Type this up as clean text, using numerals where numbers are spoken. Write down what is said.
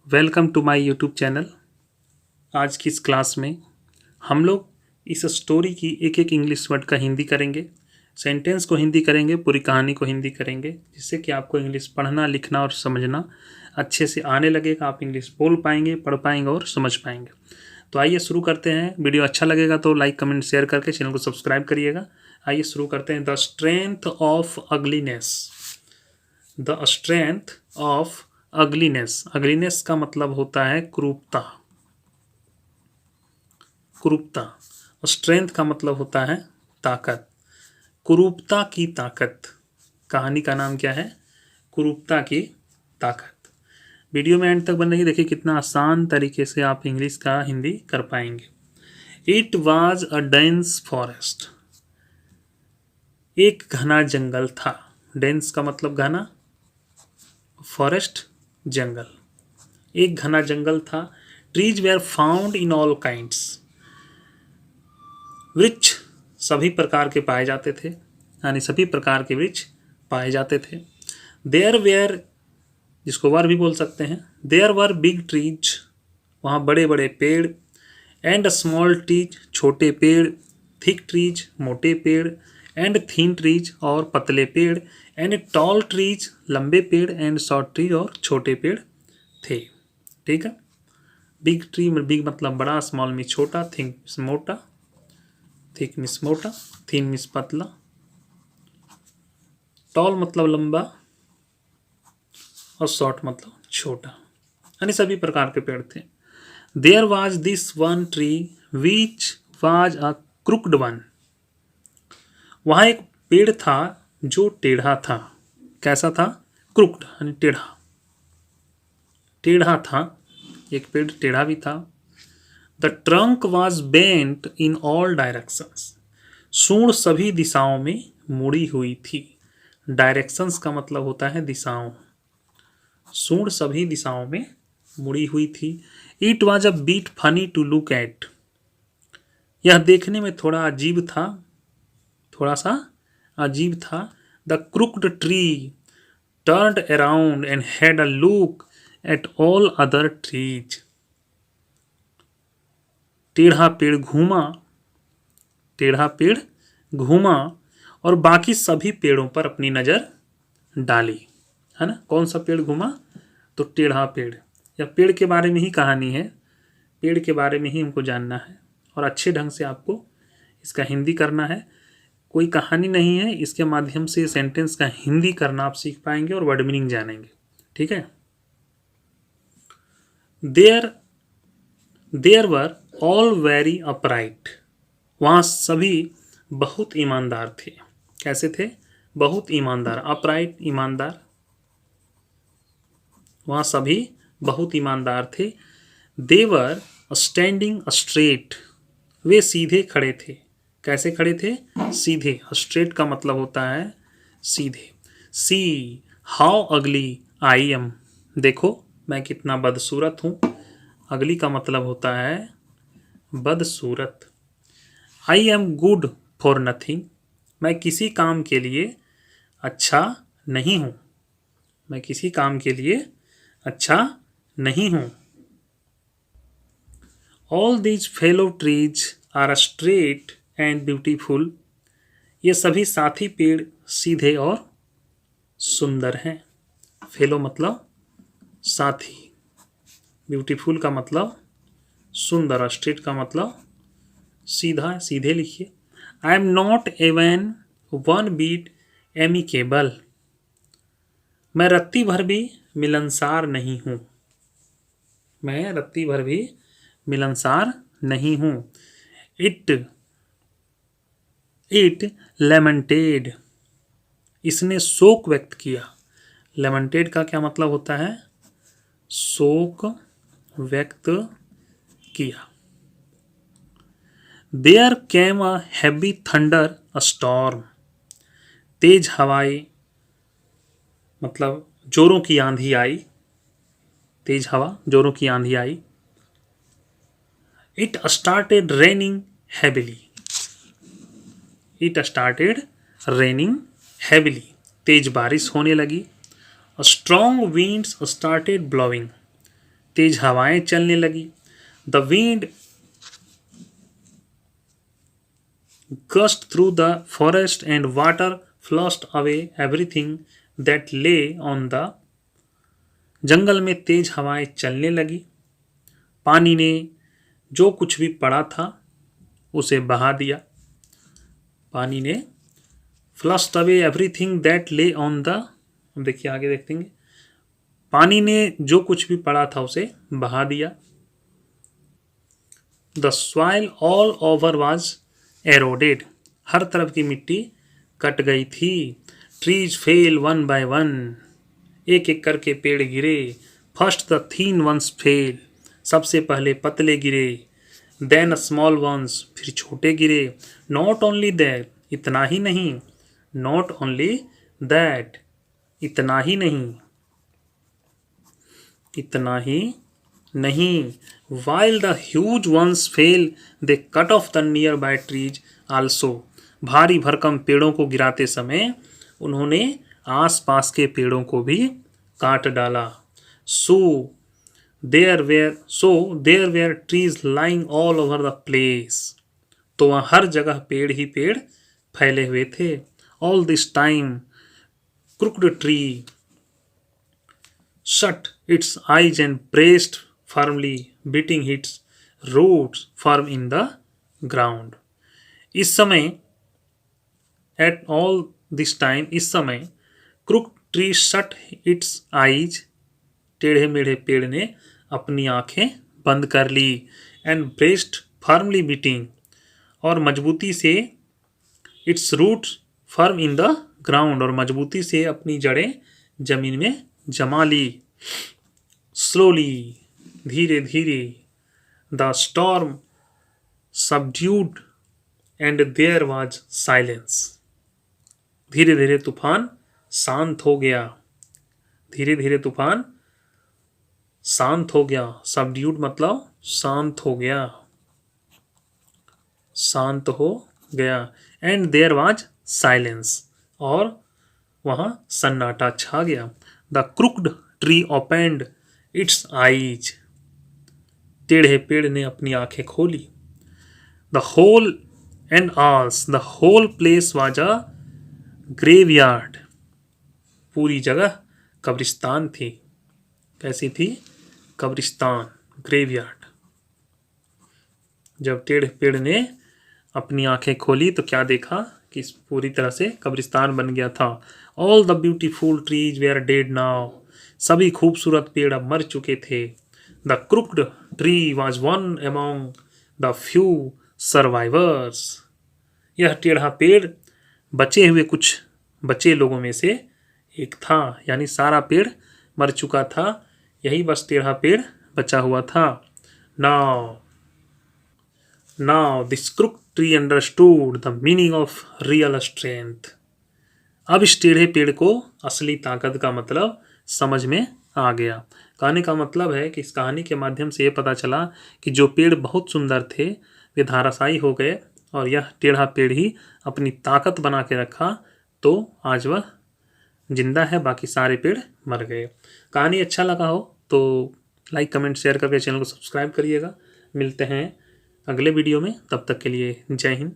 Welcome to my YouTube channel. आज की इस क्लास में हम लोग इस स्टोरी की एक एक इंग्लिश वर्ड का हिंदी करेंगे, सेंटेंस को हिंदी करेंगे, पूरी कहानी को हिंदी करेंगे, जिससे कि आपको इंग्लिश पढ़ना, लिखना और समझना अच्छे से आने लगेगा। आप इंग्लिश बोल पाएंगे, पढ़ पाएंगे और समझ पाएंगे। तो आइए शुरू करते हैं। वीडियो अच्छा लगेगा तो लाइक, कमेंट, शेयर करके चैनल को सब्सक्राइब करिएगा। आइए शुरू करते हैं। The strength of ugliness. The strength of ugliness. Ugliness का मतलब होता है क्रूरता। क्रूरता। स्ट्रेंथ का मतलब होता है ताकत। कुरूपता की ताकत। कहानी का नाम क्या है? कुरूपता की ताकत। वीडियो में एंड तक बन रही, देखिए कितना आसान तरीके से आप इंग्लिश का हिंदी कर पाएंगे। It was a dense forest. एक घना जंगल था। डेंस का मतलब घना, फॉरेस्ट जंगल। एक घना जंगल था। Trees where found in all kinds. वृक्ष सभी प्रकार के पाए जाते थे, यानी सभी प्रकार के वृक्ष पाए जाते थे। देयर वेयर, जिसको वर भी बोल सकते हैं, देयर वर बिग ट्रीज, वहाँ बड़े बड़े पेड़, एंड स्मॉल ट्रीज, छोटे पेड़, थिक ट्रीज, मोटे पेड़, एंड थिन ट्रीज, और पतले पेड़, एंड टॉल ट्रीज, लंबे पेड़, एंड शॉर्ट ट्रीज, और छोटे पेड़ थे। ठीक है। बिग ट्री, बिग मतलब बड़ा, स्मॉल मीन्स छोटा, थिक मीन्स मोटा, थिक मीन्स मोटा, थिन मीन्स पतला, टॉल मतलब लंबा, और शॉर्ट मतलब छोटा, यानी सभी प्रकार के पेड़ थे। There was this one tree which was a crooked one. वहाँ एक पेड़ था जो टेढ़ा था। कैसा था? क्रुक्ड यानी टेढ़ा। टेढ़ा था, एक पेड़ टेढ़ा भी था। The trunk was bent in all directions. सूंड सभी दिशाओं में मुड़ी हुई थी। डायरेक्शंस का मतलब होता है दिशाओं। सूंड सभी दिशाओं में मुड़ी हुई थी। It was a bit funny to look at. यह देखने में थोड़ा अजीब था, थोड़ा सा अजीब था। The crooked tree turned around and had a look at all other trees. टेढ़ा पेड़ घूमा, टेढ़ा पेड़ घूमा और बाकी सभी पेड़ों पर अपनी नज़र डाली। है ना? कौन सा पेड़ घूमा? तो टेढ़ा पेड़। या पेड़ के बारे में ही कहानी है, पेड़ के बारे में ही हमको जानना है और अच्छे ढंग से आपको इसका हिंदी करना है। कोई कहानी नहीं है, इसके माध्यम से सेंटेंस का हिंदी करना आप सीख पाएंगे और वर्ड मीनिंग जानेंगे। ठीक है। There there were all very upright. वहाँ सभी बहुत ईमानदार थे। कैसे थे? बहुत ईमानदार। अपराइट ईमानदार। वहाँ सभी बहुत ईमानदार थे। देवर स्टैंडिंग स्ट्रेट। वे सीधे खड़े थे। कैसे खड़े थे? सीधे। स्ट्रेट का मतलब होता है सीधे। सी हाउ अगली आई एम। देखो मैं कितना बदसूरत हूँ। अगली का मतलब होता है बदसूरत। I am good for nothing. मैं किसी काम के लिए अच्छा नहीं हूँ। मैं किसी काम के लिए अच्छा नहीं हूँ। All these fellow trees are straight and beautiful. ये सभी साथी पेड़ सीधे और सुंदर हैं। फेलो मतलब साथी, ब्यूटीफुल का मतलब सुंदर, स्ट्रेट का मतलब सीधा, सीधे लिखिए। I am not even one bit amicable. मैं रत्ती भर भी मिलनसार नहीं हूँ। मैं रत्ती भर भी मिलनसार नहीं हूँ। It it lamented. इसने शोक व्यक्त किया। लेमेंटेड का क्या मतलब होता है? शोक व्यक्त किया। There came a heavy thunderstorm. तेज हवाएं मतलब जोरों की आंधी आई। तेज हवा, जोरों की आंधी आई। It started raining heavily. It started raining heavily. तेज बारिश होने लगी। Strong winds started blowing. तेज हवाएं चलने लगी। The wind gushed through the forest and water flushed away everything that lay on the जंगल में तेज हवाएं चलने लगी। पानी ने जो कुछ भी पड़ा था उसे बहा दिया। पानी ने फ्लश्ड अवे एवरीथिंग दैट ले ऑन द, देखिए आगे देखेंगे, पानी ने जो कुछ भी पड़ा था उसे बहा दिया। The soil all over was eroded, हर तरफ की मिट्टी कट गई थी। Trees fell one by one, एक एक करके पेड़ गिरे। First the thin ones fell, सबसे पहले पतले गिरे। देन स्मॉल वंस, फिर छोटे गिरे। नॉट ओनली दैट, इतना ही नहीं। नॉट ओनली दैट, इतना ही नहीं, इतना ही नहीं। While the huge ones fell they cut off the nearby trees also, भारी भरकम पेड़ों को गिराते समय उन्होंने आसपास के पेड़ों को भी काट डाला। So there were trees lying all over the place, तो वहाँ हर जगह पेड़ ही पेड़ फैले हुए थे। All this time crooked tree shut its eyes and braced firmly, beating its roots firm in the ground. इस समय, at all this time, इस समय crooked tree shut its eyes, टेढ़े मेढ़े पेड़ ने अपनी आंखें बंद कर ली। and braced firmly beating, और मजबूती से its roots firm in the ground, और मजबूती से अपनी जड़ें जमीन में जमा ली। स्लोली, धीरे धीरे। The storm subdued and there was silence, धीरे धीरे तूफान शांत हो गया। धीरे धीरे तूफान शांत हो गया। सबड्यूड मतलब शांत हो गया, शांत हो गया। एंड देयर वाज साइलेंस, और वहाँ सन्नाटा छा गया। The crooked tree opened its eyes, टेढ़े पेड़ ने अपनी आंखें खोली। The whole and owls, the whole place was a graveyard, पूरी जगह कब्रिस्तान थी। कैसी थी? कब्रिस्तान, ग्रेवयार्ड। जब टेढ़े पेड़ ने अपनी आंखें खोली तो क्या देखा कि पूरी तरह से कब्रिस्तान बन गया था। All the beautiful trees where dead now, सभी खूबसूरत पेड़ अब मर चुके थे। The crooked tree was one among the few survivors, यह टेढ़ा पेड़ बचे हुए कुछ बचे लोगों में से एक था। यानी सारा पेड़ मर चुका था, यही बस टेढ़ा पेड़ बचा हुआ था। Now this crooked tree understood the meaning of real strength, अब इस टेढ़े पेड़ को असली ताकत का मतलब समझ में आ गया। कहने का मतलब है कि इस कहानी के माध्यम से ये पता चला कि जो पेड़ बहुत सुंदर थे वे धाराशायी हो गए, और यह टेढ़ा पेड़ ही अपनी ताकत बना के रखा, तो आज वह जिंदा है, बाकी सारे पेड़ मर गए। कहानी अच्छा लगा हो तो लाइक कमेंट शेयर करके चैनल को सब्सक्राइब करिएगा। मिलते हैं अगले वीडियो में, तब तक के लिए जय हिंद,